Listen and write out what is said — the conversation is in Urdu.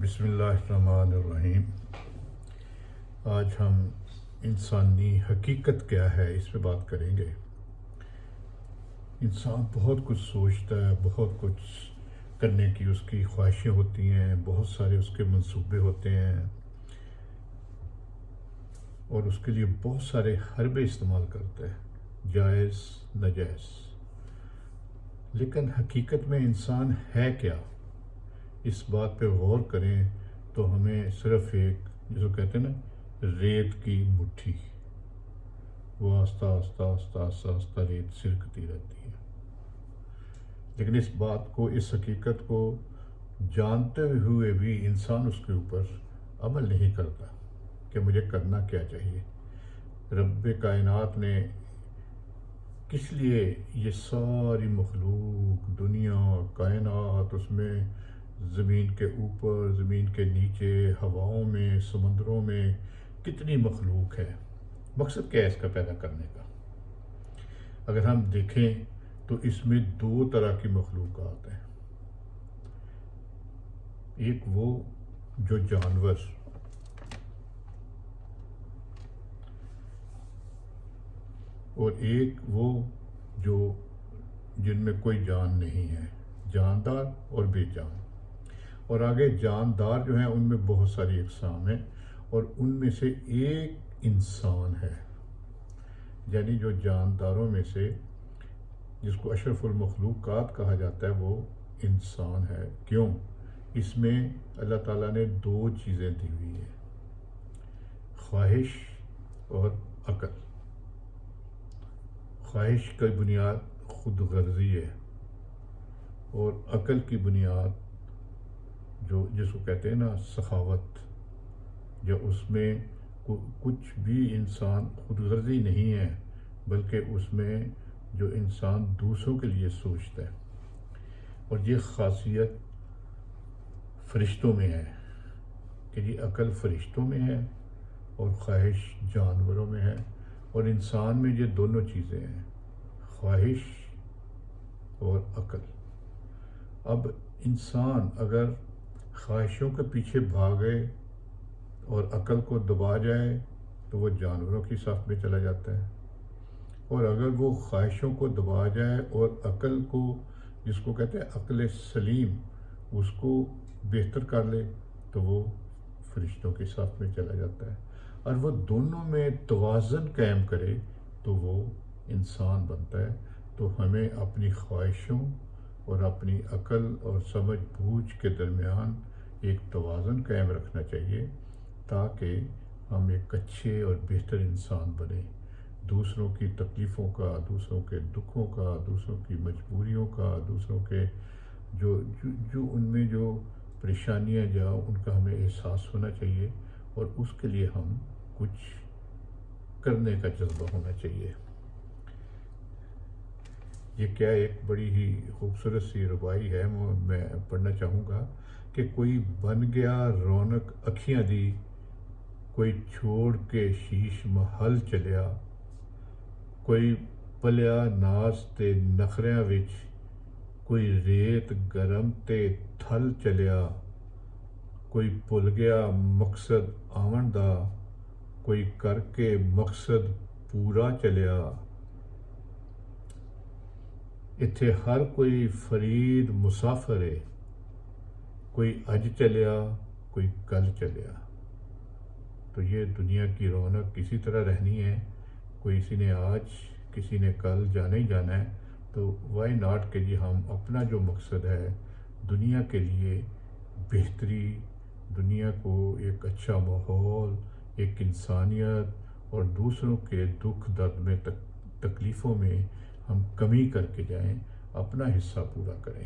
بسم اللہ الرحمن الرحیم۔ آج ہم انسانی حقیقت کیا ہے اس پہ بات کریں گے۔ انسان بہت کچھ سوچتا ہے، بہت کچھ کرنے کی اس کی خواہشیں ہوتی ہیں، بہت سارے اس کے منصوبے ہوتے ہیں اور اس کے لیے بہت سارے حربے استعمال کرتا ہے، جائز ناجائز۔ لیکن حقیقت میں انسان ہے کیا؟ اس بات پہ غور کریں تو ہمیں صرف ایک جسے کہتے ہیں نا ریت کی مٹھی، وہ آہستہ آہستہ آہستہ آہستہ آہستہ ریت سرکتی رہتی ہے۔ لیکن اس بات کو، اس حقیقت کو جانتے ہوئے بھی انسان اس کے اوپر عمل نہیں کرتا کہ مجھے کرنا کیا چاہیے۔ رب کائنات نے کس لیے یہ ساری مخلوق، دنیا، کائنات، اس میں زمین کے اوپر، زمین کے نیچے، ہواؤں میں، سمندروں میں کتنی مخلوق ہے، مقصد کیا ہے اس کا پیدا کرنے کا؟ اگر ہم دیکھیں تو اس میں دو طرح کی مخلوقات ہیں۔ ایک وہ جو جانور، اور ایک وہ جو جن میں کوئی جان نہیں ہے، جاندار اور بے جان۔ اور آگے جاندار جو ہیں ان میں بہت ساری اقسام ہیں، اور ان میں سے ایک انسان ہے۔ یعنی جو جانداروں میں سے جس کو اشرف المخلوقات کہا جاتا ہے وہ انسان ہے۔ کیوں؟ اس میں اللہ تعالیٰ نے دو چیزیں دی ہوئی ہیں، خواہش اور عقل۔ خواہش کی بنیاد خود غرضی ہے، اور عقل کی بنیاد جس کو کہتے ہیں نا سخاوت، جو اس میں کچھ بھی انسان خود غرضی نہیں ہے، بلکہ اس میں جو انسان دوسروں کے لیے سوچتا ہے۔ اور یہ خاصیت فرشتوں میں ہے کہ یہ عقل فرشتوں میں ہے اور خواہش جانوروں میں ہے، اور انسان میں یہ دونوں چیزیں ہیں، خواہش اور عقل۔ اب انسان اگر خواہشوں کے پیچھے بھاگے اور عقل کو دبا جائے تو وہ جانوروں کی صف میں چلا جاتا ہے، اور اگر وہ خواہشوں کو دبا جائے اور عقل کو، جس کو کہتے ہیں عقل سلیم، اس کو بہتر کر لے تو وہ فرشتوں کی صف میں چلا جاتا ہے۔ اور وہ دونوں میں توازن قائم کرے تو وہ انسان بنتا ہے۔ تو ہمیں اپنی خواہشوں اور اپنی عقل اور سمجھ بوجھ کے درمیان ایک توازن قائم رکھنا چاہیے، تاکہ ہم ایک اچھے اور بہتر انسان بنیں، دوسروں کی تکلیفوں کا، دوسروں کے دکھوں کا، دوسروں کی مجبوریوں کا، دوسروں کے جو ان میں جو پریشانیاں ان کا ہمیں احساس ہونا چاہیے، اور اس کے لیے ہم کچھ کرنے کا جذبہ ہونا چاہیے۔ یہ کیا ایک بڑی ہی خوبصورت سی ربائی ہے، میں پڑھنا چاہوں گا کہ کوئی بن گیا رونق اکھیاں دی، کوئی چھوڑ کے شیش محل چلیا، کوئی پلیا ناز تے نخریاں وچ، کوئی ریت گرم تے تھل چلیا، کوئی بھل گیا مقصد آون دا، کوئی کر کے مقصد پورا چلیا۔ اتھے ہر کوئی فرید مسافر ہے، کوئی اج چلیا کوئی کل چلیا۔ تو یہ دنیا کی رونق اسی طرح رہنی ہے، کسی نے آج کسی نے کل جانا ہی جانا ہے۔ تو وائی ناٹ کہ جی ہم اپنا جو مقصد ہے دنیا کے لیے بہتری، دنیا کو ایک اچھا ماحول، ایک انسانیت، اور دوسروں کے دکھ درد میں تکلیفوں میں ہم کمی کر کے جائیں، اپنا حصہ پورا کریں۔